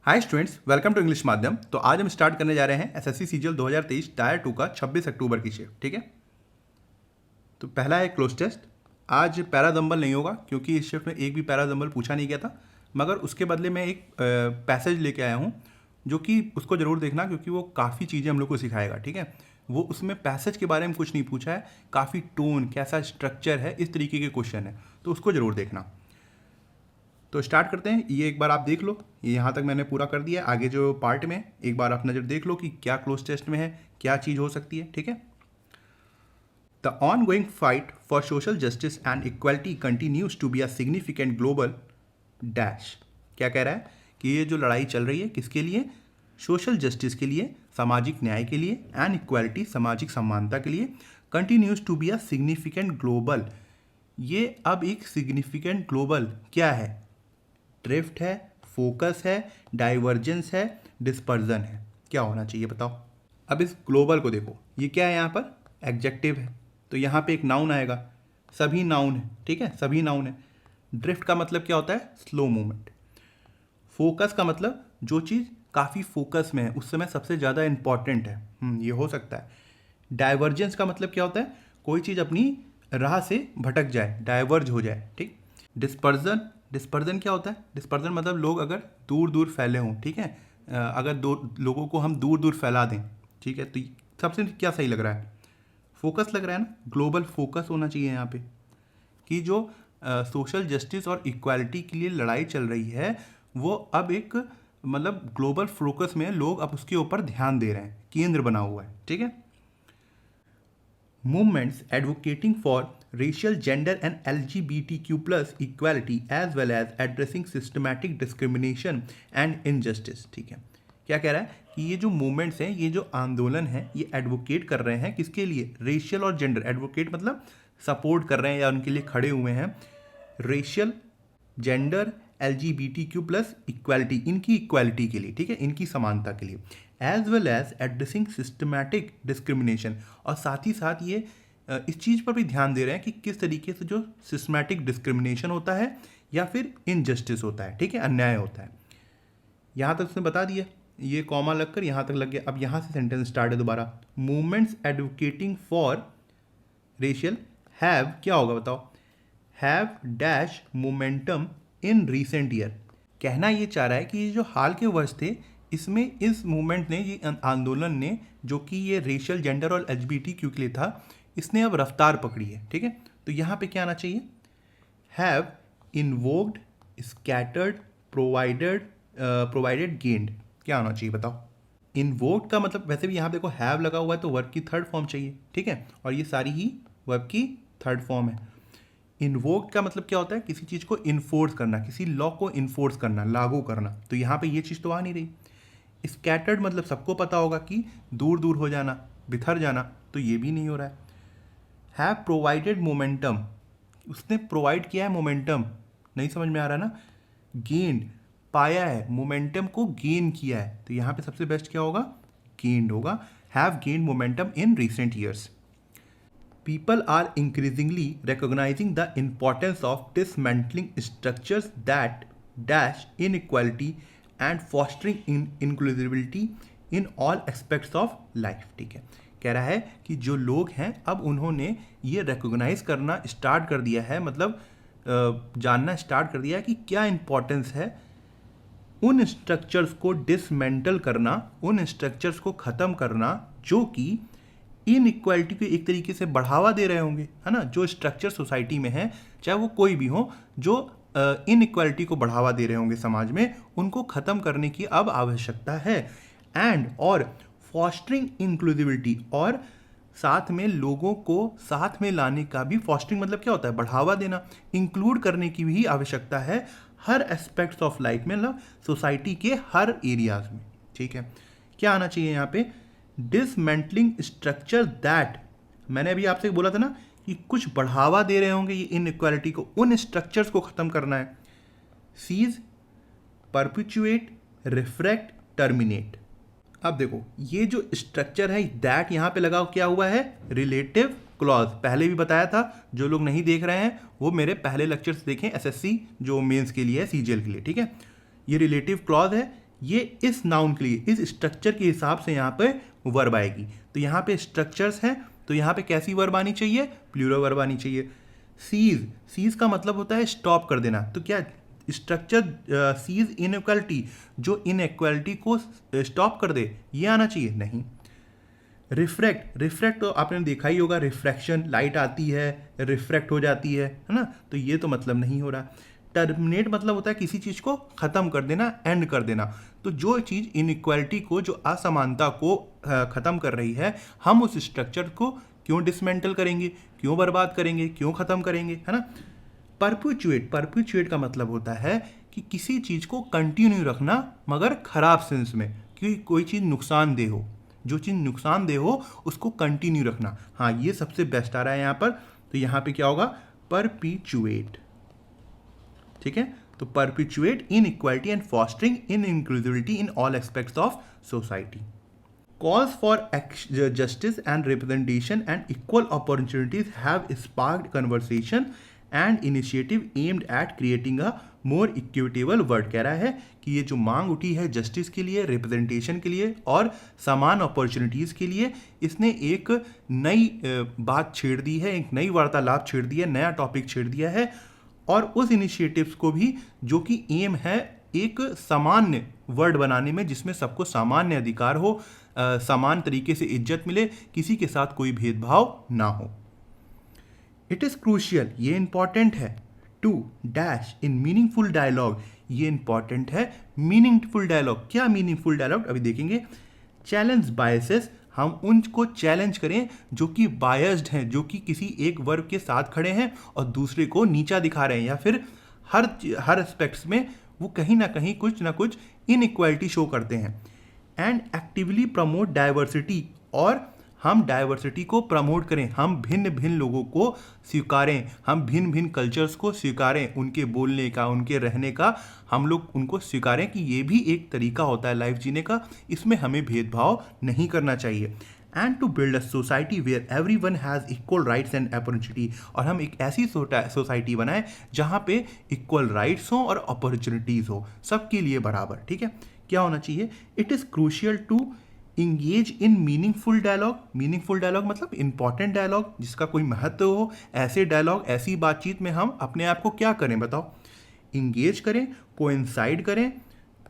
Hi students, welcome to English माध्यम। तो आज हम स्टार्ट करने जा रहे हैं एसएससी सीजीएल 2023 टायर 2 का 26 अक्टूबर की शिफ्ट। ठीक है, तो पहला है क्लोज टेस्ट। आज पैरादम्बल नहीं होगा क्योंकि इस शिफ्ट में एक भी पैरादम्बल पूछा नहीं गया था, मगर उसके बदले में एक पैसेज लेके आया हूँ जो कि उसको ज़रूर देखना क्योंकि वो काफ़ी चीज़ें हम लोग को सिखाएगा। ठीक है, वो उसमें पैसेज के बारे में कुछ नहीं पूछा है, काफ़ी टोन कैसा स्ट्रक्चर है इस तरीके के क्वेश्चन है, तो उसको ज़रूर देखना। तो स्टार्ट करते हैं। ये एक बार आप देख लो, ये यहाँ तक मैंने पूरा कर दिया। आगे जो पार्ट में एक बार आप नज़र देख लो कि क्या क्लोज टेस्ट में है, क्या चीज़ हो सकती है। ठीक है, the ongoing fight for social justice and equality continues to be a significant global dash. क्या कह रहा है कि ये जो लड़ाई चल रही है किसके लिए? सोशल जस्टिस के लिए, सामाजिक न्याय के लिए, एंड इक्वालिटी सामाजिक समानता के लिए, continues to be a significant global. ये अब एक सिग्निफिकेंट ग्लोबल क्या है? ड्रिफ्ट है, फोकस है, डाइवर्जेंस है, डिस्पर्जन है। क्या होना चाहिए बताओ? अब इस ग्लोबल को देखो, ये क्या है? यहाँ पर एडजेक्टिव है, तो यहाँ पे एक नाउन आएगा। सभी नाउन है, ठीक है, सभी नाउन है। ड्रिफ्ट का मतलब क्या होता है? Slow movement. फोकस का मतलब जो चीज़ काफ़ी फोकस में है, उस समय सबसे ज़्यादा इंपॉर्टेंट है, ये हो सकता है। डाइवर्जेंस का मतलब क्या होता है? कोई चीज़ अपनी राह से भटक जाए, डाइवर्ज हो जाए। ठीक। डिस्पर्जन, डिस्पर्जन क्या होता है? डिस्पर्जन मतलब लोग अगर दूर दूर फैले हों। ठीक है, अगर दो लोगों को हम दूर दूर फैला दें, ठीक है, तो सबसे क्या सही लग रहा है? फोकस लग रहा है ना। ग्लोबल फोकस होना चाहिए यहाँ पे कि जो सोशल जस्टिस और इक्वालिटी के लिए लड़ाई चल रही है वो अब एक मतलब ग्लोबल फोकस में लोग अब उसके ऊपर ध्यान दे रहे हैं, केंद्र बना हुआ है। ठीक है, movements advocating for racial, gender and LGBTQ plus equality as well as addressing systematic discrimination and injustice। ठीक है, क्या कह रहा है कि ये जो मूवमेंट्स हैं, ये जो आंदोलन है, ये एडवोकेट कर रहे हैं किसके लिए? रेशियल और जेंडर। एडवोकेट मतलब सपोर्ट कर रहे हैं या उनके लिए खड़े हुए हैं। Racial, gender, LGBTQ plus equality, इनकी इक्वालिटी के लिए, ठीक है, इनकी समानता के लिए, as well as addressing systematic discrimination. और साथ ही साथ ये इस चीज़ पर भी ध्यान दे रहे हैं कि किस तरीके से जो सिस्टमैटिक डिस्क्रिमिनेशन होता है या फिर इनजस्टिस होता है, ठीक है, अन्याय होता है। यहाँ तक उसने बता दिया, ये कॉमा लगकर यहाँ तक लग गया। अब यहाँ से सेंटेंस स्टार्ट है दोबारा। Movements advocating for racial have, क्या होगा बताओ? Have dash momentum in recent year. कहना ये चाह रहा है कि ये जो हाल के वर्ष थे इसमें इस मूवमेंट ने, ये आंदोलन ने, जो कि ये रेशियल, जेंडर और LGBTQ के लिए था, इसने अब रफ्तार पकड़ी है। ठीक है, तो यहाँ पे क्या आना चाहिए? Have invoked, scattered, provided, gained. क्या होना चाहिए बताओ? इन्वोक्ड का मतलब, वैसे भी यहाँ देखो हैव लगा हुआ है तो वर्ब की थर्ड फॉर्म चाहिए। ठीक है, और ये सारी ही वर्ब की थर्ड फॉर्म है। इन्वोक्ड का मतलब क्या होता है? किसी चीज़ को इन्फोर्स करना, किसी लॉ को इन्फोर्स करना, लागू करना। तो यहाँ पे ये चीज़ तो आ नहीं रही। स्कैटर्ड मतलब सबको पता होगा कि दूर दूर हो जाना, बिखर जाना, तो ये भी नहीं हो रहा है। हैव प्रोवाइडेड मोमेंटम, उसने प्रोवाइड किया है मोमेंटम, नहीं समझ में आ रहा ना। गेन्ड, पाया है, मोमेंटम को गेन किया है, तो यहाँ पे सबसे बेस्ट क्या होगा? गेन्ड होगा। Have gained momentum in recent years. People are increasingly recognizing the importance of dismantling structures that dash inequality and fostering inclusivity in all aspects of life। ठीक है, कह रहा है कि जो लोग हैं अब उन्होंने ये रिकॉग्नाइज करना स्टार्ट कर दिया है, मतलब जानना स्टार्ट कर दिया है कि क्या इंपॉर्टेंस है उन स्ट्रक्चर्स को डिसमेंटल करना, उन स्ट्रक्चर्स को ख़त्म करना जो कि इनइक्वालिटी को एक तरीके से बढ़ावा दे रहे होंगे, है ना। जो स्ट्रक्चर सोसाइटी में है, चाहे वो कोई भी हो, जो इनइक्वालिटी को बढ़ावा दे रहे होंगे समाज में, उनको ख़त्म करने की अब आवश्यकता है। एंड और फॉस्टरिंग इंक्लूसिविटी, और साथ में लोगों को साथ में लाने का भी, फॉस्टरिंग मतलब क्या होता है? बढ़ावा देना, इंक्लूड करने की भी आवश्यकता है हर एस्पेक्ट्स ऑफ लाइफ में, मतलब सोसाइटी के हर एरियाज में। ठीक है, क्या आना चाहिए यहाँ पे? डिसमेंटलिंग स्ट्रक्चर दैट, मैंने अभी आपसे बोला था ना कि कुछ बढ़ावा दे रहे होंगे ये इनइक्वालिटी को, उन स्ट्रक्चर्स को ख़त्म करना है। Cease, perpetuate, refract, terminate. अब देखो ये जो स्ट्रक्चर है, दैट यहाँ पे लगा क्या हुआ है? Relative clause. पहले भी बताया था, जो लोग नहीं देख रहे हैं वो मेरे पहले लेक्चर्स देखें, SSC जो मेंस के लिए है, CGL के लिए। ठीक है, ये रिलेटिव क्लॉज है, ये इस नाउन के लिए इस स्ट्रक्चर के हिसाब से यहाँ पे वर्ब आएगी। तो यहाँ पे स्ट्रक्चर्स हैं, तो यहाँ पे कैसी वर्ब आनी चाहिए? प्लूरल वर्ब आनी चाहिए। सीज का मतलब होता है स्टॉप कर देना। तो क्या स्ट्रक्चर सीज इनइक्वालिटी, जो इनइक्वालिटी को स्टॉप कर दे, ये आना चाहिए? नहीं। रिफ्रैक्ट तो आपने देखा ही होगा, रिफ्रैक्शन, लाइट आती है रिफ्रैक्ट हो जाती है ना, तो ये तो मतलब नहीं हो रहा। टर्मिनेट मतलब होता है किसी चीज़ को ख़त्म कर देना, एंड कर देना। तो जो चीज़ इनइक्वालिटी को, जो असमानता को ख़त्म कर रही है, हम उस स्ट्रक्चर को क्यों डिसमेंटल करेंगे, क्यों बर्बाद करेंगे, क्यों ख़त्म करेंगे, है ना। परपेचुएट का मतलब होता है कि किसी चीज़ को कंटिन्यू रखना मगर खराब सेंस में, क्योंकि कोई चीज़ नुकसानदेह हो, जो चीज़ नुकसानदेह हो उसको कंटिन्यू रखना। हाँ, ये सबसे बेस्ट आ रहा है यहाँ पर। तो यहाँ पे क्या होगा? परपेचुएट। ठीक है, तो perpetuate inequality and fostering in inclusivity in all aspects of society. Calls for justice and representation and equal opportunities have sparked conversation and initiative aimed at creating a more equitable world। कह रहा है कि ये जो मांग उठी है justice के लिए, रिप्रेजेंटेशन के लिए और समान अपॉर्चुनिटीज़ के लिए, इसने एक नई बात छेड़ दी है, एक नई वार्तालाप छेड़ दी है, नया टॉपिक छेड़ दिया है। और उस इनिशिएटिव्स को भी, जो कि एम है एक सामान्य वर्ल्ड बनाने में, जिसमें सबको सामान्य अधिकार हो, समान तरीके से इज्जत मिले, किसी के साथ कोई भेदभाव ना हो। इट इज़ क्रूशियल, ये इंपॉर्टेंट है, to dash in meaningful dialogue, ये इंपॉर्टेंट है मीनिंगफुल डायलॉग। क्या मीनिंगफुल डायलॉग? अभी देखेंगे। चैलेंज बायसेस, हम उनको चैलेंज करें जो कि बायस्ड हैं, जो कि किसी एक वर्ग के साथ खड़े हैं और दूसरे को नीचा दिखा रहे हैं, या फिर हर एस्पेक्ट्स में वो कहीं ना कहीं कुछ ना कुछ इनइक्वालिटी शो करते हैं। एंड एक्टिवली प्रमोट डाइवर्सिटी, और हम डाइवर्सिटी को प्रमोट करें, हम भिन्न भिन्न लोगों को स्वीकारें, हम भिन्न भिन्न कल्चर्स को स्वीकारें, उनके बोलने का, उनके रहने का, हम लोग उनको स्वीकारें कि ये भी एक तरीका होता है लाइफ जीने का, इसमें हमें भेदभाव नहीं करना चाहिए। And to build a society where everyone has equal rights and opportunity, और हम एक ऐसी सोसाइटी बनाएं जहाँ पे इक्वल राइट्स हों और अपॉर्चुनिटीज़ हो, सबके लिए बराबर। ठीक है, क्या होना चाहिए? It is crucial to engage in meaningful dialogue. Meaningful dialogue मतलब इंपॉर्टेंट डायलॉग, जिसका कोई महत्व हो। ऐसे डायलॉग, ऐसी बातचीत में हम अपने आप को क्या करें बताओ? इंगेज करें, कोइंसाइड करें,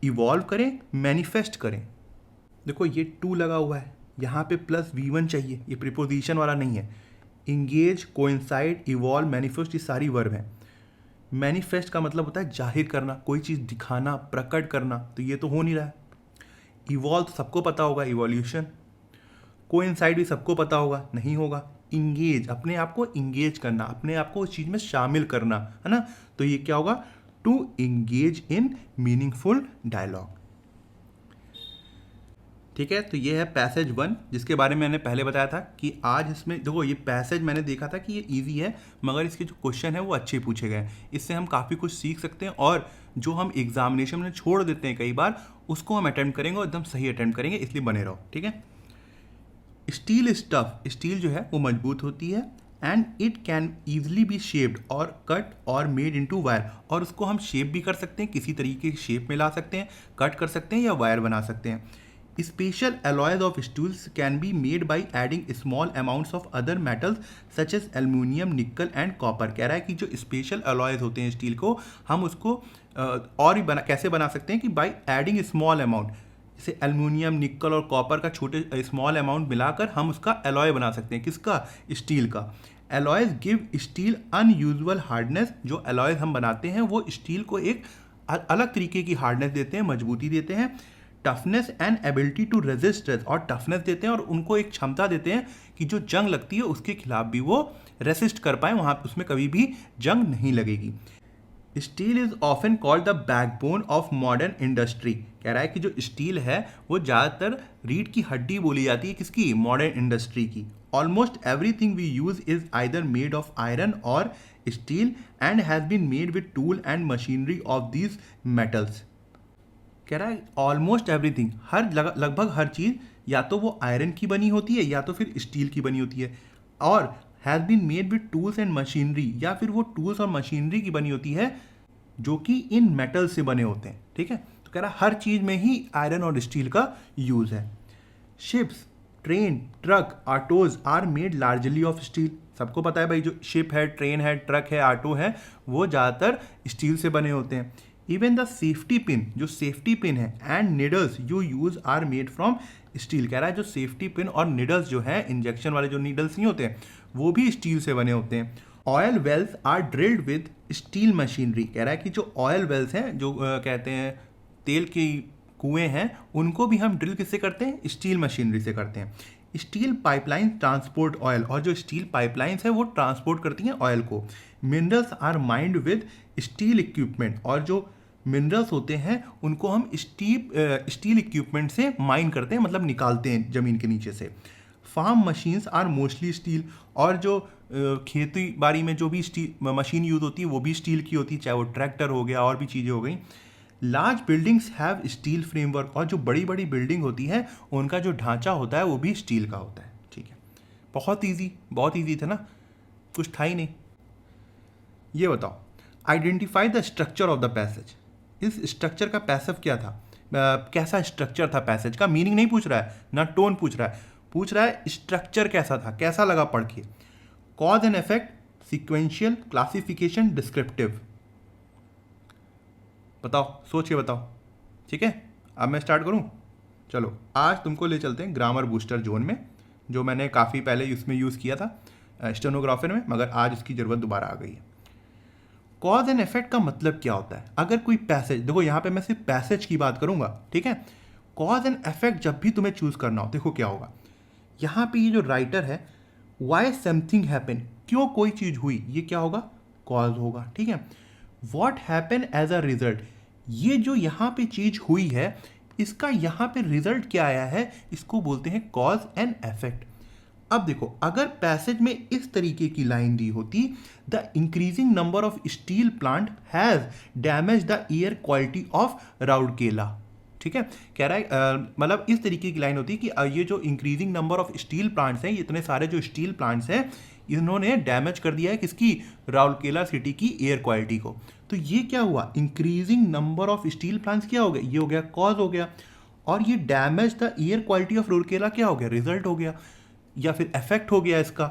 इवॉल्व करें, मैनिफेस्ट करें। देखो ये टू लगा हुआ है, यहाँ पे प्लस V1 चाहिए, ये प्रीपोजिशन वाला नहीं है। इंगेज, कोइंसाइड, इवॉल्व, मैनिफेस्ट, ये सारी वर्ब हैं। मैनिफेस्ट का मतलब होता है जाहिर करना, कोई चीज़ दिखाना, प्रकट करना, तो ये तो हो नहीं रहा है। इवॉल्व तो सबको पता होगा, इवोल्यूशन। कोइंसाइड भी सबको पता होगा, नहीं होगा। इंगेज, अपने आप को इंगेज करना, अपने आप को उस चीज़ में शामिल करना, है ना। तो ये क्या होगा? To engage in meaningful dialogue. ठीक है, तो ये है पैसेज 1, जिसके बारे में मैंने पहले बताया था कि आज इसमें देखो, ये पैसेज मैंने देखा था कि ये इजी है, मगर इसके जो क्वेश्चन है वो अच्छे पूछे गए हैं। इससे हम काफ़ी कुछ सीख सकते हैं, और जो हम एग्जामिनेशन में छोड़ देते हैं कई बार, उसको हम अटेम्प्ट करेंगे और एकदम सही अटेम्प्ट करेंगे, इसलिए बने रहो। ठीक है। स्टील इज टफ, स्टील जो है वो मजबूत होती है। And it can easily B shaped और कट और मेड इनटू वायर, और उसको हम शेप भी कर सकते हैं, किसी तरीके की शेप में ला सकते हैं, कट कर सकते हैं या वायर बना सकते हैं। Special alloys of steels can be made by adding small amounts of other metals such as aluminium, nickel and copper। कह रहा है कि जो स्पेशल अलॉयज होते हैं स्टील को, हम उसको और भी कैसे बना सकते हैं कि बाय एडिंग स्मॉल अमाउंट, जैसे एल्यूमिनियम, निकल और कॉपर का छोटे स्मॉल अमाउंट मिलाकर हम उसका एलॉय बना सकते हैं। किसका? स्टील का। Alloys give steel unusual hardness, जो एलॉयज हम बनाते हैं वो स्टील को एक अलग तरीके की हार्डनेस देते हैं, मजबूती देते हैं। Toughness and ability to resist, और टफनेस देते हैं और उनको एक क्षमता देते हैं कि जो जंग लगती है उसके खिलाफ भी वो रेसिस्ट कर पाए, वहाँ उसमें कभी भी जंग नहीं लगेगी। Steel is often called the backbone of modern industry. कह रहा है कि जो स्टील है वो ज़्यादातर रीढ़ की हड्डी बोली जाती है, किसकी? मॉडर्न इंडस्ट्री की। Almost everything we use is either made of iron और steel and has been made with tool and machinery of these metals. कह रहा है ऑलमोस्ट एवरीथिंग, लगभग हर चीज़ या तो वो आयरन की बनी होती है या तो फिर स्टील की बनी होती है, और has been made with tools and machinery, या फिर वो टूल्स और मशीनरी की बनी होती है जो कि इन मेटल से बने होते हैं। ठीक है, तो कह रहा है हर चीज़ में ही आयरन और स्टील का यूज़ है। Ships, train, truck, autos are made largely of steel. सबको पता है भाई, जो शिप है, ट्रेन है, ट्रक है, ऑटो है, वो ज़्यादातर स्टील से बने होते हैं। इवन द सेफ्टी पिन, जो सेफ्टी पिन है, and needles you use are made from steel. कह रहा है जो सेफ्टी पिन और निडल्स जो है, इंजेक्शन वाले जो नीडल्स नहीं होते हैं, वो भी स्टील से बने होते हैं। Oil wells are drilled with steel machinery. कह रहा है कि जो ऑयल वेल्स हैं, जो कहते हैं तेल की कुएं हैं, उनको भी हम ड्रिल किससे करते हैं? स्टील मशीनरी से करते हैं। स्टील पाइपलाइन ट्रांसपोर्ट ऑयल, और जो स्टील पाइपलाइंस है वो ट्रांसपोर्ट करती हैं ऑयल को। Minerals are mined with steel equipment, और जो मिनरल्स होते हैं उनको हम स्टील इक्विपमेंट से माइन करते हैं, मतलब निकालते हैं ज़मीन के नीचे से। Farm machines are mostly steel, और जो खेती बाड़ी में जो भी स्टील मशीन यूज़ होती है वो भी स्टील की होती है, चाहे वो ट्रैक्टर हो गया और भी चीज़ें हो गई। Large buildings have steel framework, और जो बड़ी बड़ी बिल्डिंग होती है उनका जो ढांचा होता है वो भी स्टील का होता है। ठीक है, बहुत ईजी था ना, कुछ था ही नहीं। ये बताओ, identify the structure of the passage. इस स्ट्रक्चर का पैसिव क्या था? कैसा स्ट्रक्चर था? पैसेज का मीनिंग नहीं पूछ रहा है, ना टोन पूछ रहा है स्ट्रक्चर कैसा था, कैसा लगा पढ़ के। Cause and effect, sequential, classification, descriptive. बताओ, सोच के बताओ। ठीक है, अब मैं स्टार्ट करूं? चलो, आज तुमको ले चलते हैं ग्रामर बूस्टर जोन में, जो मैंने काफ़ी पहले इसमें यूज़ किया था स्टेनोग्राफर में, मगर आज इसकी ज़रूरत दोबारा आ गई है। कॉज एंड इफेक्ट का मतलब क्या होता है? अगर कोई पैसेज, देखो यहाँ पे मैं सिर्फ पैसेज की बात करूँगा, ठीक है। कॉज एंड इफेक्ट जब भी तुम्हें चूज़ करना हो, देखो क्या होगा। यहाँ पे ये जो राइटर है, वाई समथिंग हैपन, क्यों कोई चीज़ हुई, ये क्या होगा? कॉज होगा, ठीक है। What happen as a result, ये जो यहाँ पे चीज़ हुई है, इसका यहाँ पे रिजल्ट क्या आया है, इसको बोलते हैं कॉज एंड इफेक्ट। अब देखो, अगर पैसेज में इस तरीके की लाइन दी होती, the increasing number of steel plant has damage the air quality of Rourkela, ठीक है। कह रहा है मतलब इस तरीके की लाइन होती कि ये जो increasing number of steel plants हैं, इतने सारे जो स्टील प्लांट्स हैं, इन्होंने डैमेज कर दिया है किसकी? राउरकेला सिटी की एयर क्वालिटी को। तो ये क्या हुआ? Increasing number of steel plants क्या हो गया? ये हो गया कॉज हो गया, और ये damage the air quality of Rourkela क्या हो गया? रिजल्ट हो गया, या फिर इफेक्ट हो गया इसका।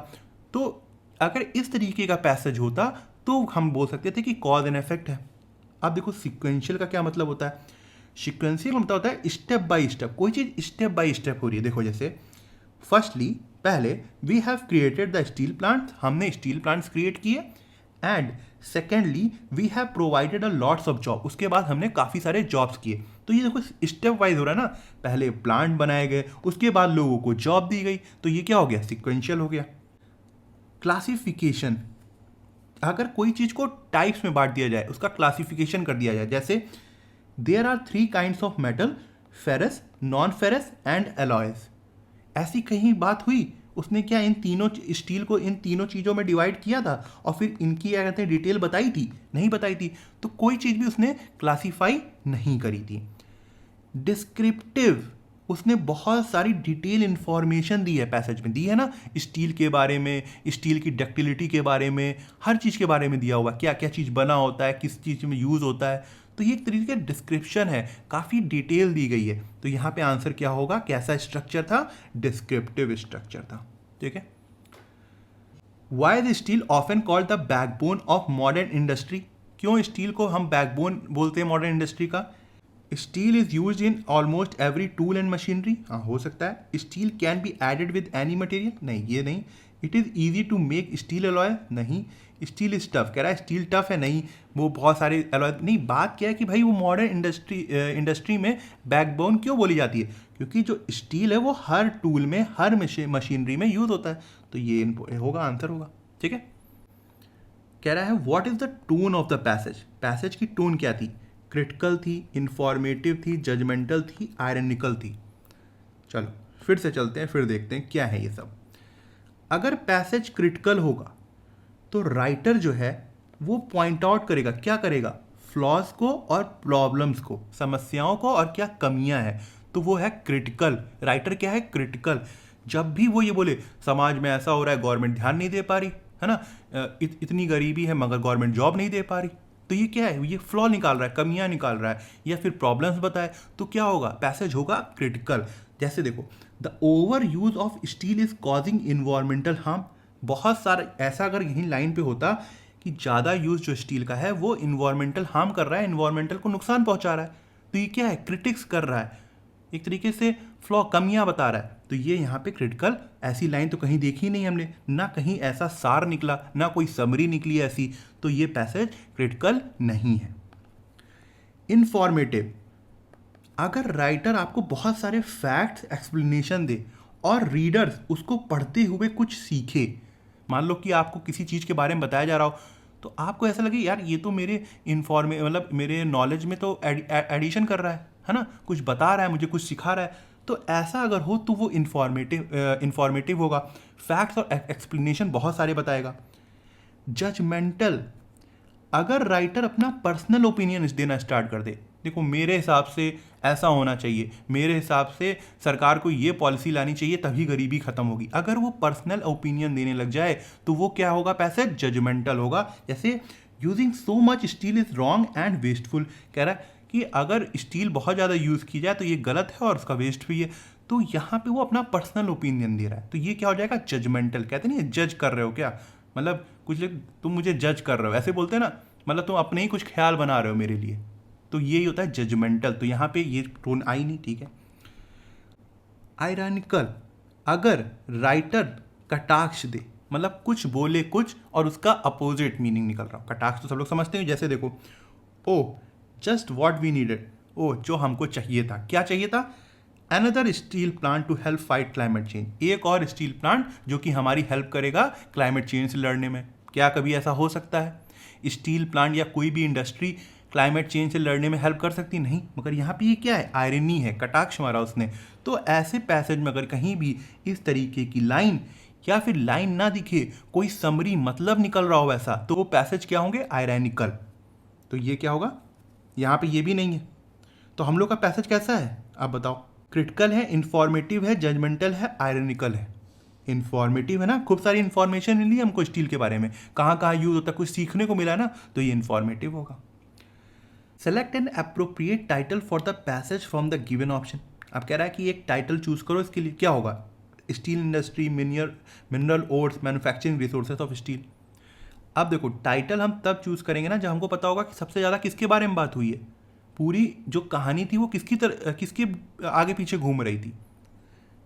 तो अगर इस तरीके का पैसेज होता तो हम बोल सकते थे कि कॉज एंड इफेक्ट है। अब देखो, सीक्वेंशियल का क्या मतलब होता है? सीक्वेंशियल का मतलब होता है स्टेप बाय स्टेप, कोई चीज़ स्टेप बाय स्टेप हो रही है। देखो जैसे फर्स्टली, पहले we have created the steel plant, हमने स्टील प्लांट्स क्रिएट किए। And secondly, we have provided a lots of job, उसके बाद हमने काफ़ी सारे जॉब्स किए। तो ये देखो स्टेप वाइज हो रहा है ना, पहले प्लांट बनाए गए, उसके बाद लोगों को जॉब दी गई, तो ये क्या हो गया? सीक्वेंशियल हो गया। क्लासिफिकेशन, अगर कोई चीज़ को टाइप्स में बांट दिया जाए, उसका क्लासिफिकेशन कर दिया जाए, जैसे there are 3 kinds of metal, ferrous, non ferrous and alloys. ऐसी कहीं बात हुई? उसने क्या इन तीनों स्टील को इन तीनों चीज़ों में डिवाइड किया था और फिर इनकी क्या कहते हैं डिटेल बताई थी? नहीं बताई थी। तो कोई चीज़ भी उसने क्लासीफाई नहीं करी थी। डिस्क्रिप्टिव, उसने बहुत सारी डिटेल इंफॉर्मेशन दी है, पैसेज में दी है ना, स्टील के बारे में, स्टील की डक्टिलिटी के बारे में, हर चीज़ के बारे में दिया हुआ, क्या क्या चीज़ बना होता है, किस चीज़ में यूज़ होता है। तो ये एक तरीके का डिस्क्रिप्शन है, काफ़ी डिटेल दी गई है। तो यहाँ पे आंसर क्या होगा? कैसा स्ट्रक्चर था? डिस्क्रिप्टिव स्ट्रक्चर था, ठीक है। Why is steel often called the backbone of modern industry, क्यों स्टील को हम बैकबोन बोलते हैं मॉडर्न इंडस्ट्री का? Steel is use in almost every tool and machinery, हाँ हो सकता है। Steel can be added with any material, नहीं ये नहीं। It is easy to make steel alloy, नहीं। स्टील इज टफ, कह रहा है स्टील टफ है, नहीं। वो बहुत सारे एलॉय, नहीं। बात क्या है कि भाई वो मॉडर्न इंडस्ट्री में बैकबोन क्यों बोली जाती है? क्योंकि जो स्टील है वो हर टूल में, हर मशीनरी में यूज होता है। तो ये होगा, आंसर होगा, ठीक है। कह रहा है what is the tone of the passage, passage की टोन क्या थी? क्रिटिकल थी, इंफॉर्मेटिव थी, जजमेंटल थी, आयरनिकल थी। चलो फिर से चलते हैं, फिर देखते हैं क्या है ये सब। अगर पैसेज क्रिटिकल होगा तो राइटर जो है वो पॉइंट आउट करेगा, क्या करेगा? फ्लॉज को और प्रॉब्लम्स को, समस्याओं को, और क्या कमियां हैं। तो वो है क्रिटिकल। राइटर क्या है? क्रिटिकल। जब भी वो ये बोले समाज में ऐसा हो रहा है, गवर्नमेंट ध्यान नहीं दे पा रही है ना, इतनी गरीबी है मगर गवर्नमेंट जॉब नहीं दे पा रही, तो ये क्या है, ये फ्लॉ निकाल रहा है, कमियां निकाल रहा है या फिर प्रॉब्लम्स बताए, तो क्या होगा, पैसेज होगा क्रिटिकल। जैसे देखो, the over use of steel is causing environmental harm. बहुत सारा ऐसा अगर यहीं लाइन पे होता कि ज़्यादा यूज जो स्टील का है वो इन्वायरमेंटल हार्म कर रहा है, इन्वायरमेंटल को नुकसान पहुंचा रहा है, तो ये क्या है, क्रिटिक्स कर रहा है, एक तरीके से फ्लॉ कमियां बता रहा है, तो ये यहाँ पे क्रिटिकल। ऐसी लाइन तो कहीं देखी नहीं हमने, ना कहीं ऐसा सार निकला, ना कोई समरी निकली ऐसी, तो ये पैसेज क्रिटिकल नहीं है। इंफॉर्मेटिव, अगर राइटर आपको बहुत सारे फैक्ट्स एक्सप्लेनेशन दे और रीडर्स उसको पढ़ते हुए कुछ सीखे, मान लो कि आपको किसी चीज़ के बारे में बताया जा रहा हो, तो आपको ऐसा लगे यार ये तो मेरे मतलब मेरे नॉलेज में तो एडिशन कर रहा है ना, कुछ बता रहा है मुझे, कुछ सिखा रहा है, तो ऐसा अगर हो तो वो इंफॉर्मेटिव होगा, फैक्ट्स और एक्सप्लेनेशन बहुत सारे बताएगा। जजमेंटल, अगर राइटर अपना पर्सनल ओपिनियन देना स्टार्ट कर दे, देखो मेरे हिसाब से ऐसा होना चाहिए, मेरे हिसाब से सरकार को ये पॉलिसी लानी चाहिए तभी गरीबी खत्म होगी, अगर वो पर्सनल ओपिनियन देने लग जाए तो वो क्या होगा, पैसेज जजमेंटल होगा। जैसे using so much steel is wrong and wasteful, कह रहा है कि अगर स्टील बहुत ज़्यादा यूज़ की जाए तो ये गलत है और उसका वेस्ट भी है, तो यहाँ पे वो अपना पर्सनल ओपिनियन दे रहा है, तो ये क्या हो जाएगा, जजमेंटल। कहते नहीं जज कर रहे हो क्या, मतलब कुछ लोग तुम मुझे जज कर रहे हो, ऐसे बोलते हैं ना, मतलब तुम अपने ही कुछ ख्याल बना रहे हो मेरे लिए, तो यही होता है जजमेंटल, तो यहाँ पे ये टोन आई नहीं, ठीक है। आयरनिकल, अगर राइटर कटाक्ष दे, मतलब कुछ बोले कुछ और उसका अपोजिट मीनिंग निकल रहा हो, कटाक्ष तो सब लोग समझते हैं, जैसे देखो, oh just what we needed, oh जो हमको चाहिए था, क्या चाहिए था, another steel plant to help fight climate change, एक और स्टील प्लांट जो कि हमारी हेल्प करेगा क्लाइमेट चेंज से लड़ने में। क्या कभी ऐसा हो सकता है, स्टील प्लांट या कोई भी इंडस्ट्री क्लाइमेट चेंज से लड़ने में हेल्प कर सकती, नहीं, मगर यहाँ पे ये क्या है, आयरनी है, कटाक्ष मारा उसने। तो ऐसे पैसेज में अगर कहीं भी इस तरीके की लाइन या फिर लाइन ना दिखे, कोई समरी मतलब निकल रहा हो ऐसा, तो वो पैसेज क्या होंगे, आयरनिकल। तो ये क्या होगा, यहाँ पे ये भी नहीं है, तो हम लोग का पैसेज कैसा है, आप बताओ, क्रिटिकल है, इंफॉर्मेटिव है, जजमेंटल है, आयरनिकल है। इंफॉर्मेटिव है ना, खूब सारी इन्फॉर्मेशन मिली हमको स्टील के बारे में, कहाँ कहाँ यूज होता है, कुछ सीखने को मिला ना, तो ये इंफॉर्मेटिव होगा। Select an appropriate title for the passage from the given option, अब कह रहा है कि एक टाइटल चूज करो, इसके लिए क्या होगा, steel industry, mineral ores, manufacturing resources of steel. अब देखो टाइटल हम तब चूज करेंगे ना जब हमको पता होगा कि सबसे ज़्यादा किसके बारे में बात हुई है, पूरी जो कहानी थी वो किसके आगे पीछे घूम रही थी।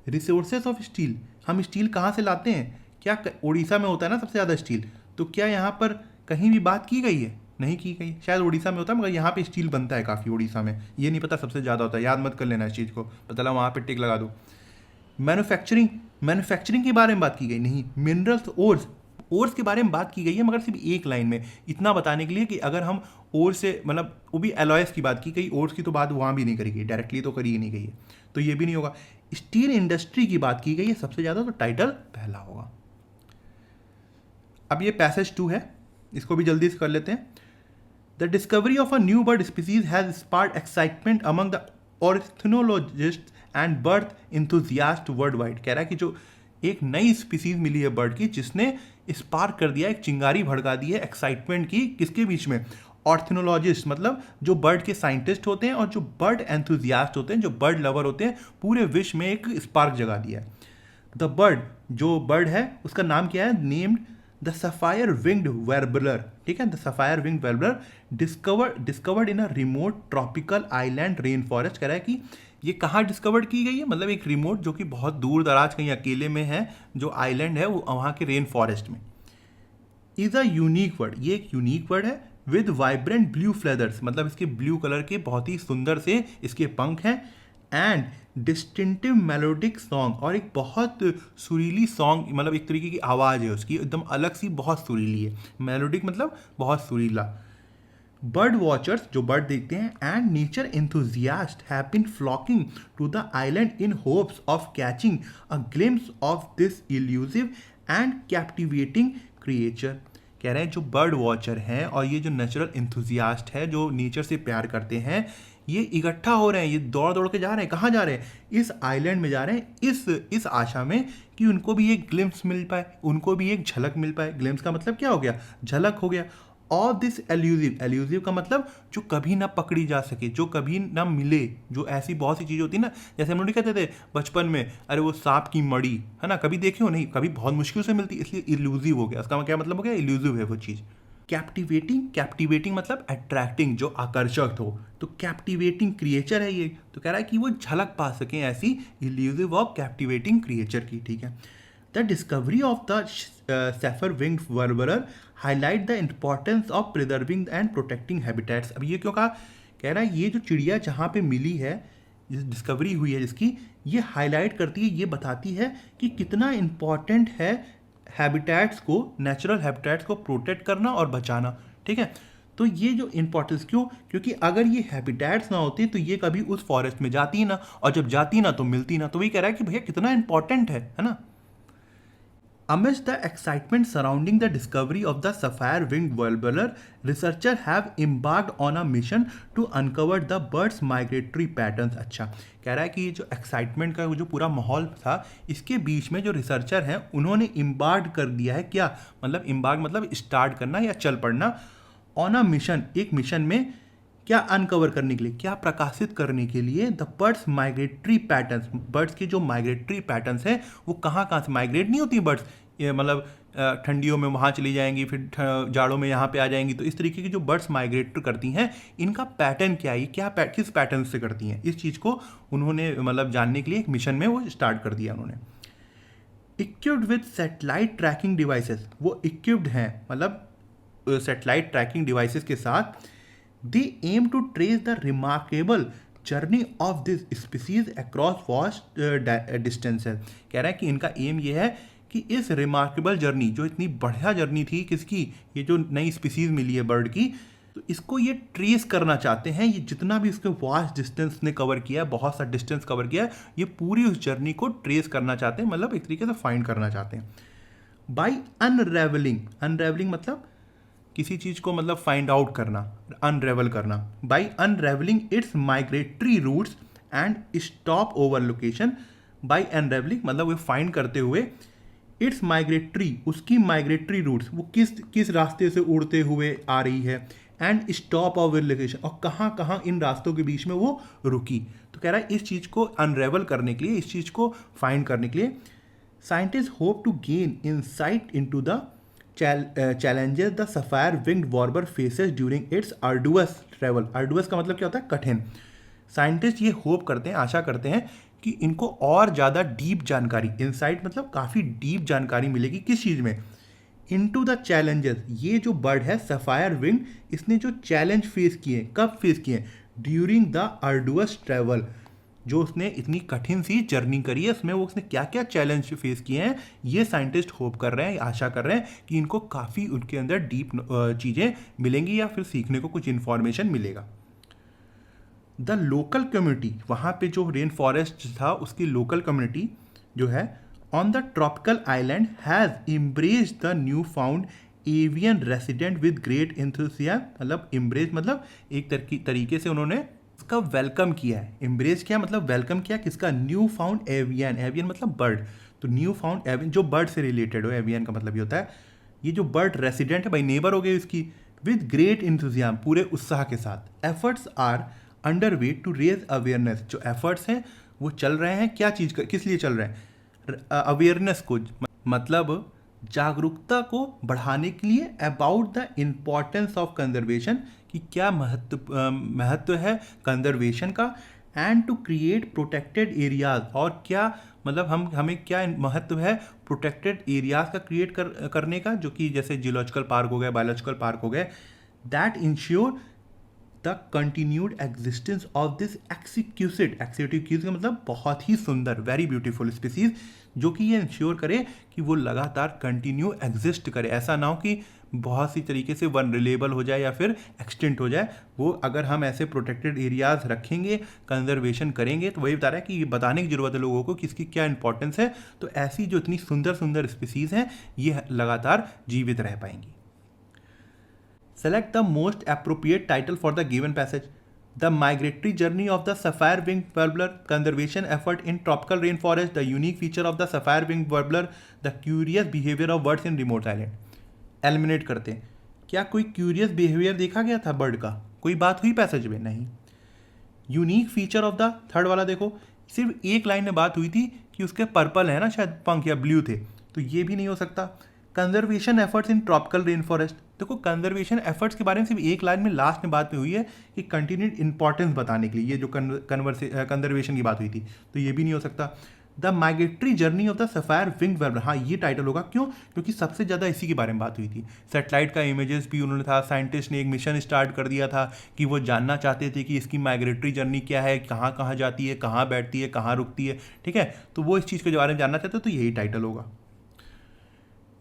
रिसोर्सेज ऑफ स्टील, हम स्टील कहाँ से लाते हैं, क्या उड़ीसा में होता है ना सबसे ज़्यादा स्टील, तो क्या यहाँ पर कहीं भी बात की गई है, नहीं की गई, शायद उड़ीसा में होता है मगर यहाँ पे स्टील बनता है काफ़ी उड़ीसा में, ये नहीं पता सबसे ज़्यादा होता है, याद मत कर लेना इस चीज़ को, पता लगा वहाँ पे टिक लगा दो। मैन्युफैक्चरिंग के बारे में बात की गई, नहीं। मिनरल्स, ओर्स के बारे में बात की गई है मगर सिर्फ एक लाइन में, इतना बताने के लिए कि अगर हम ओर से, मतलब वो भी एलॉयस की बात की गई, ओर्स की तो बात वहाँ भी नहीं करी गई, डायरेक्टली तो करी ही नहीं गई है, तो ये भी नहीं होगा। स्टील इंडस्ट्री की बात की गई है सबसे ज़्यादा, तो टाइटल पहला होगा। अब ये पैसेज 2 है, इसको भी जल्दी से कर लेते हैं। The discovery of a new bird species has sparked excitement among the ornithologist and bird enthusiast world wide, कह रहा है कि जो एक नई स्पीसीज मिली है बर्ड की जिसने स्पार्क कर दिया, एक चिंगारी भड़का दी है एक्साइटमेंट की, किसके बीच में, ऑर्थोनोलॉजिस्ट मतलब जो बर्ड के साइंटिस्ट होते हैं और जो बर्ड एंथुजियास्ट होते हैं, जो बर्ड लवर होते हैं, पूरे विश्व में एक स्पार्क जगा दिया है। द बर्ड, जो बर्ड है उसका नाम क्या है, named the sapphire winged warbler, ठीक है, the sapphire winged warbler, discovered in a remote tropical island rain forest, कह रहा है कि ये कहाँ डिस्कवर्ड की गई है, मतलब एक रिमोट जो कि बहुत दूर दराज कहीं अकेले में है, जो आइलैंड है वो वहाँ के रेन फॉरेस्ट में। इज़ अ यूनिक वर्ड, ये एक यूनिक वर्ड है, विद वाइब्रेंट ब्लू फ्लेदर्स, मतलब इसके ब्लू कलर के बहुत ही सुंदर से इसके पंख हैं, एंड डिस्टिंक्टिव मेलोडिक सॉन्ग, और एक बहुत सुरीली सॉन्ग, मतलब एक तरीके की आवाज़ है उसकी, एकदम अलग सी, बहुत सुरीली है, मेलोडिक मतलब बहुत सुरीला। बर्ड वॉचर्स, जो बर्ड देखते हैं, and nature enthusiast have been flocking to the island in hopes of catching a glimpse of this elusive and captivating creature, कह रहे हैं जो बर्ड वॉचर हैं और ये जो नेचुरल एंथुजियास्ट है, जो नेचर से प्यार करते हैं, ये इकट्ठा हो रहे हैं, ये दौड़ दौड़ के जा रहे हैं, कहाँ जा रहे हैं, इस आइलैंड में जा रहे हैं, इस आशा में कि उनको भी एक ग्लिम्स मिल पाए, उनको भी एक झलक मिल पाए। ग्लिम्स का मतलब क्या हो गया, झलक हो गया, ऑफ दिस एल्यूजिव, एल्यूजिव का मतलब जो कभी ना पकड़ी जा सके, जो कभी ना मिले, जो ऐसी बहुत सी चीज़ें होती है ना, जैसे हम लोग कहते थे बचपन में, अरे वो सांप की मड़ी है ना, कभी देखे हो नहीं, कभी बहुत मुश्किल से मिलती, इसलिए इल्यूजिव हो गया। उसका क्या मतलब हो गया, इल्यूजिव है वो चीज़। कैप्टिवेटिंग, कैप्टिवेटिंग मतलब अट्रैक्टिंग, जो आकर्षक हो, तो कैप्टिवेटिंग क्रिएचर है ये, तो कह रहा है कि वो झलक पा सकें ऐसी इल्यूजिव और कैप्टिवेटिंग क्रिएचर की, ठीक है। The discovery of the sapphire winged warbler highlight the importance of preserving and protecting habitats. अब ये क्यों कहा, कह रहा है ये जो चिड़िया जहाँ पे मिली है, जिस डिस्कवरी हुई है जिसकी, ये हाईलाइट करती है, ये बताती है कि कितना इम्पॉर्टेंट है हैबिटेट्स को, नेचुरल हैबिटेट्स को प्रोटेक्ट करना और बचाना, ठीक है। तो ये जो इम्पोर्टेंस क्यों, क्योंकि अगर ये हैबिटेट्स ना होती तो ये कभी उस फॉरेस्ट में जाती ना, और जब जाती ना तो मिलती ना। तो वही कह रहा है कि भैया कितना इंपॉर्टेंट है ना। Amidst the excitement surrounding the discovery of the sapphire-winged warbler, researchers have embarked on a mission to uncover the bird's migratory patterns। अच्छा, कह रहा है कि ये जो एक्साइटमेंट का जो पूरा माहौल था, इसके बीच में जो रिसर्चर हैं उन्होंने इम्बार्क कर दिया है, क्या मतलब इम्बार्क मतलब स्टार्ट करना या चल पड़ना, ऑन अ मिशन, एक मिशन में, क्या अनकवर करने के लिए, क्या प्रकाशित करने के लिए, the birds migratory patterns, birds के जो माइग्रेटरी पैटर्न्स हैं वो कहाँ कहाँ से माइग्रेट नहीं होती बर्ड्स, ये मतलब ठंडियों में वहाँ चली जाएंगी, फिर जाड़ों में यहाँ पे आ जाएंगी, तो इस तरीके की जो बर्ड्स माइग्रेट करती हैं इनका पैटर्न क्या है, क्या किस पैटर्न से करती हैं, इस चीज़ को उन्होंने मतलब जानने के लिए एक मिशन में वो स्टार्ट कर दिया उन्होंने। Equipped with satellite trekking devices, वो इक्विप्ड हैं मतलब सैटेलाइट ट्रैकिंग डिवाइसेस के साथ, they aim to trace the remarkable journey of this species across vast distances। कह रहा है कि इनका एम ये है कि इस रिमार्केबल जर्नी, जो इतनी बढ़िया जर्नी थी किसकी, ये जो नई स्पीसीज मिली है बर्ड की, तो इसको ये ट्रेस करना चाहते हैं, ये जितना भी इसके वास्ट डिस्टेंस ने कवर किया है, बहुत सा डिस्टेंस कवर किया है, ये पूरी उस जर्नी को ट्रेस करना चाहते हैं, मतलब एक तरीके से फाइंड करना चाहते हैं। बाई अनरेवलिंग, अनरेवलिंग मतलब किसी चीज़ को मतलब फाइंड आउट करना, अनरेवल करना, by unravelling its migratory routes and stopover location. By unravelling मतलब वो फाइंड करते हुए इट्स माइग्रेटरी, उसकी माइग्रेटरी रूट्स, वो किस रास्ते से उड़ते हुए आ रही है, एंड स्टॉप ओवर लोकेशन, और कहाँ कहाँ इन रास्तों के बीच में वो रुकी। तो कह रहा है इस चीज़ को अनरेवल करने के लिए, इस चीज़ को फाइंड करने के लिए, scientist hope to gain insight into the challenges the sapphire winged warbler faces during its arduous travel। arduous का मतलब क्या होता है, कठिन। साइंटिस्ट ये होप करते हैं, आशा करते हैं कि इनको और ज़्यादा डीप जानकारी, इनसाइट मतलब काफ़ी डीप जानकारी मिलेगी किस चीज़ में, इनटू द चैलेंजेस। ये जो बर्ड है सफायर विंग, इसने जो चैलेंज फेस किए, कब फेस किए, ड्यूरिंग द arduous ट्रैवल, जो उसने इतनी कठिन सी जर्नी करी है, उसमें वो उसने क्या क्या चैलेंज फेस किए हैं, ये साइंटिस्ट होप कर रहे हैं, आशा कर रहे हैं कि इनको काफ़ी उनके अंदर डीप चीज़ें मिलेंगी या फिर सीखने को कुछ इन्फॉर्मेशन मिलेगा। द लोकल कम्युनिटी, वहाँ पे जो रेन फॉरेस्ट था उसकी लोकल कम्युनिटी जो है on the tropical island has embraced the new found avian resident with great enthusiasm. मतलब एम्ब्रेस मतलब एक तरीके से उन्होंने उसका वेलकम किया है। एम्ब्रेस क्या मतलब वेलकम किया किसका, न्यू फाउंड एवियन, एवियन मतलब बर्ड, तो न्यू फाउंड एवियन जो बर्ड से रिलेटेड हो, एवियन का मतलब ये होता है ये जो बर्ड रेसिडेंट है, भाई नेबर हो गई उसकी, विद ग्रेट इंथुजियाम, पूरे उत्साह के साथ। Efforts are under way to raise awareness, जो एफर्ट्स हैं वो चल रहे हैं, क्या चीज़ का, किस लिए चल रहे हैं, अवेयरनेस को, मतलब जागरूकता को बढ़ाने के लिए, about the importance of conservation, कि क्या महत्व है कंजर्वेशन का, and to create protected areas, और क्या मतलब हमें क्या महत्व है प्रोटेक्टेड एरियाज का क्रिएट करने का, जो कि जैसे जियोलॉजिकल पार्क हो गया, बायोलॉजिकल पार्क हो गए, that ensure the continued existence of this एक्सिक्यूसिड का मतलब बहुत ही सुंदर, वेरी ब्यूटीफुल स्पीसीज, जो कि ये इंश्योर करे कि वो लगातार कंटिन्यू एग्जिस्ट करे, ऐसा ना हो कि बहुत सी तरीके से वनरेबल हो जाए या फिर एक्सटेंट हो जाए। वो अगर हम ऐसे प्रोटेक्टेड एरियाज रखेंगे, कंजर्वेशन करेंगे, तो वही बता रहा है कि ये बताने की ज़रूरत है लोगों को कि इसकी क्या इंपॉर्टेंस है, तो ऐसी जो इतनी सुंदर सुंदर स्पीसीज़ हैं ये लगातार जीवित रह पाएंगी। Select the most appropriate title for the given passage. The migratory journey of the sapphire-winged warbler, conservation effort in tropical rainforest, the unique feature of the sapphire-winged warbler, the curious behavior of birds in remote island. Eliminate करते हैं, क्या कोई curious behaviour देखा गया था bird का? कोई बात हुई पैसेज में? नहीं। Unique feature of the third वाला देखो, सिर्फ एक लाइन में बात हुई थी कि उसके पर्पल है ना शायद पंख या ब्लू थे, तो ये भी नहीं हो सकता। Conservation efforts in tropical rain forest, देखो कंजर्वेशन एफर्ट्स के बारे में सिर्फ एक लाइन में लास्ट में बात में हुई है कि कंटिन्यूड इंपॉर्टेंस बताने के लिए, ये जो कंजर्वेशन की बात हुई थी, तो ये भी नहीं हो सकता। The migratory journey of the sapphire wing warbler, हाँ ये टाइटल होगा, क्यों? क्योंकि सबसे ज़्यादा इसी के बारे में बात हुई थी। सैटेलाइट का इमेजेस भी उन्होंने था, साइंटिस्ट ने एक मिशन स्टार्ट कर दिया था कि वो जानना चाहते थे कि इसकी माइग्रेटरी जर्नी क्या है, कहाँ कहाँ जाती है, कहाँ बैठती है, कहाँ रुकती है, ठीक है, तो वो इस चीज़ के बारे में जानना चाहते, तो यही टाइटल होगा।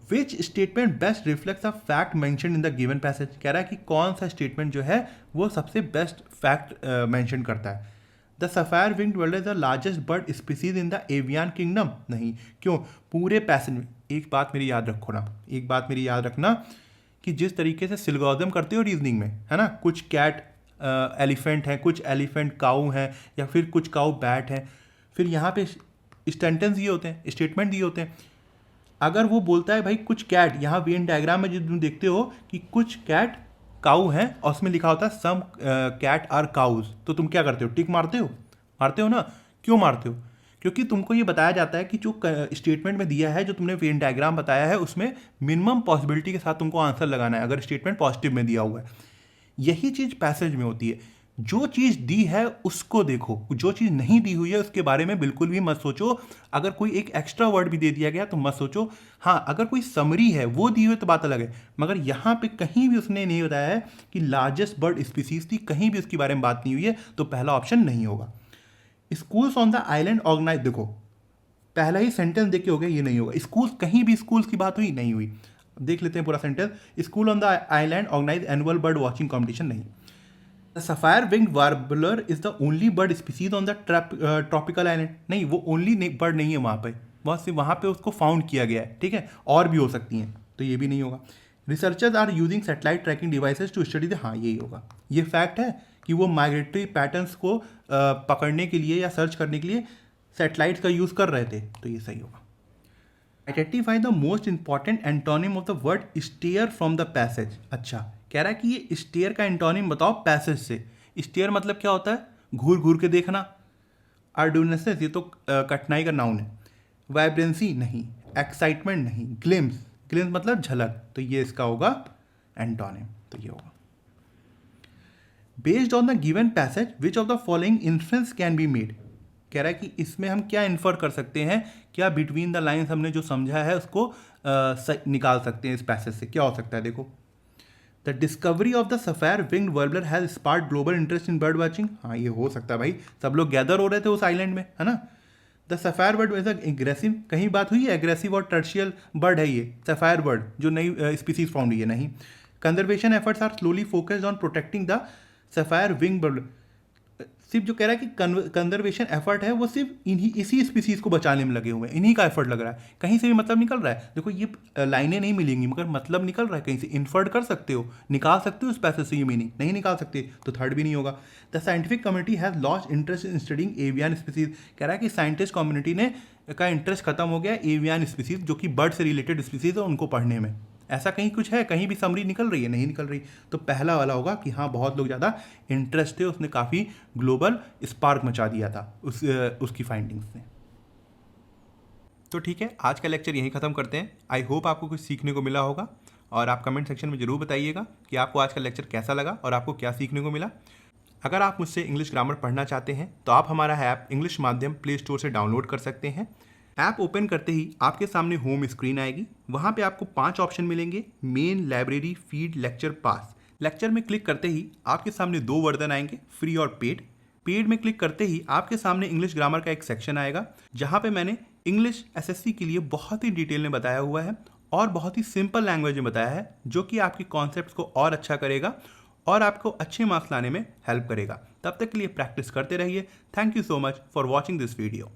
Which statement best reflects a fact mention in the given passage, कह रहा है कि कौन सा स्टेटमेंट जो है वो सबसे बेस्ट फैक्ट मेंशन करता है। The sapphire winged world is the largest bird species in the avian kingdom, नहीं, क्यों? पूरे पैसेज में एक बात मेरी याद रखो ना, एक बात मेरी याद रखना कि जिस तरीके से सिलगोजम करते हो रीजनिंग में, है ना, कुछ कैट एलिफेंट हैं, कुछ एलिफेंट काऊ हैं, या फिर कुछ काऊ बैट हैं, फिर यहाँ पे स्टेंटेंस दिए होते हैं, स्टेटमेंट दिए होते हैं। अगर वो बोलता है भाई कुछ कैट, यहाँ वेन डायग्राम में जो तुम देखते हो कि कुछ कैट काऊ हैं और उसमें लिखा होता है सम कैट आर काउज, तो तुम क्या करते हो? टिक मारते हो? मारते हो ना? क्यों मारते हो? क्योंकि तुमको ये बताया जाता है कि जो स्टेटमेंट में दिया है, जो तुमने वेन डायग्राम बताया है, उसमें मिनिमम पॉसिबिलिटी के साथ तुमको आंसर लगाना है अगर स्टेटमेंट पॉजिटिव में दिया हुआ है। यही चीज़ पैसेज में होती है, जो चीज़ दी है उसको देखो, जो चीज़ नहीं दी हुई है उसके बारे में बिल्कुल भी मत सोचो। अगर कोई एक एक्स्ट्रा वर्ड भी दे दिया गया तो मत सोचो। हाँ, अगर कोई समरी है वो दी हुई तो बात अलग है, मगर यहाँ पे कहीं भी उसने नहीं बताया है कि लार्जेस्ट बर्ड स्पीसीज थी, कहीं भी उसके बारे में बात नहीं हुई है, तो पहला ऑप्शन नहीं होगा। Schools on the island organise, देखो पहला ही सेंटेंस देख के हो गया, ये नहीं होगा। स्कूल्स, कहीं भी स्कूल्स की बात हुई? नहीं हुई। देख लेते हैं पूरा sentence. School on the island organise annual bird watching competition, नहीं। The sapphire winged warbler is the only bird species on the tropical island, नहीं, वो ओनली बर्ड नहीं है वहाँ पे, बहुत सी वहाँ पे उसको फाउंड किया गया है, ठीक है, और भी हो सकती हैं, तो ये भी नहीं होगा। Researchers are using satellite tracking devices to study the, हाँ यही होगा। ये फैक्ट है कि वो माइग्रेटरी पैटर्न्स को पकड़ने के लिए या सर्च करने के लिए सैटेलाइट्स का यूज़ कर रहे थे, तो ये सही होगा। Identify the most important antonym of the word stare from the passage, अच्छा कह रहा है कि ये स्टेयर का एंटोनिम बताओ पैसेज से। स्टेयर मतलब क्या होता है? घूर घूर के देखना। आर्डुनेसेस, ये तो कठिनाई का नाउन है। वाइब्रेंसी, नहीं। एक्साइटमेंट, नहीं। ग्लिम्स, ग्लिम्स मतलब झलक, तो ये इसका होगा एंटोनिम, तो ये होगा। Based on the given passage which of the following inference can be made, कह रहा है कि इसमें हम क्या इन्फर कर सकते हैं, क्या बिटवीन द लाइन्स हमने जो समझा है उसको निकाल सकते हैं इस पैसेज से, क्या हो सकता है? देखो, the discovery of the sapphire winged warbler has spark global interest in bird watching, हाँ ये हो सकता है भाई, सब लोग गैदर हो रहे थे उस आइलैंड में, है ना। The sapphire bird is aggressive, कहीं बात हुई है एग्रेसिव और टर्शियल बर्ड है ये सफायर बर्ड, जो नई स्पीसीज फाउंड हुई है, नहीं। Conservation efforts are slowly focused on protecting the sapphire wing bird, सिर्फ जो कह रहा है कि कंजर्वेशन एफर्ट है वो सिर्फ इसी स्पीसीज को बचाने में लगे हुए हैं, इन्हीं का एफर्ट लग रहा है, कहीं से भी मतलब निकल रहा है। देखो ये लाइनें नहीं मिलेंगी मगर मतलब निकल रहा है, कहीं से इन्फर्ट कर सकते हो, निकाल सकते हो उस पैसेज से ये मीनिंग, नहीं निकाल सकते तो थर्ड भी नहीं होगा। The scientific community has lost interest in studying avian species, कह रहा है कि साइंटिस्ट कम्युनिटी ने का इंटरेस्ट खत्म हो गया एवियन स्पीसीज, जो कि बर्ड से रिलेटेड स्पीसीज है, उनको पढ़ने में। ऐसा कहीं कुछ है? कहीं भी समरी निकल रही है? नहीं निकल रही, तो पहला वाला होगा कि हाँ बहुत लोग ज़्यादा इंटरेस्ट थे, उसने काफ़ी ग्लोबल स्पार्क मचा दिया था उसकी फाइंडिंग्स ने। तो ठीक है, आज का लेक्चर यहीं ख़त्म करते हैं। आई होप आपको कुछ सीखने को मिला होगा, और आप कमेंट सेक्शन में ज़रूर बताइएगा कि आपको आज का लेक्चर कैसा लगा और आपको क्या सीखने को मिला। अगर आप मुझसे इंग्लिश ग्रामर पढ़ना चाहते हैं तो आप हमारा ऐप इंग्लिश माध्यम प्ले स्टोर से डाउनलोड कर सकते हैं। ऐप ओपन करते ही आपके सामने होम स्क्रीन आएगी, वहाँ पे आपको 5 ऑप्शन मिलेंगे, मेन, लाइब्रेरी, फीड, लेक्चर, पास। लेक्चर में क्लिक करते ही आपके सामने 2 वर्जन आएंगे, फ्री और पेड। पेड में क्लिक करते ही आपके सामने इंग्लिश ग्रामर का एक सेक्शन आएगा, जहाँ पे मैंने इंग्लिश एसएससी के लिए बहुत ही डिटेल में बताया हुआ है और बहुत ही सिंपल लैंग्वेज में बताया है, जो कि आपके कॉन्सेप्ट्स को और अच्छा करेगा और आपको अच्छे मार्क्स लाने में हेल्प करेगा। तब तक के लिए प्रैक्टिस करते रहिए। Thank you so much for watching this video.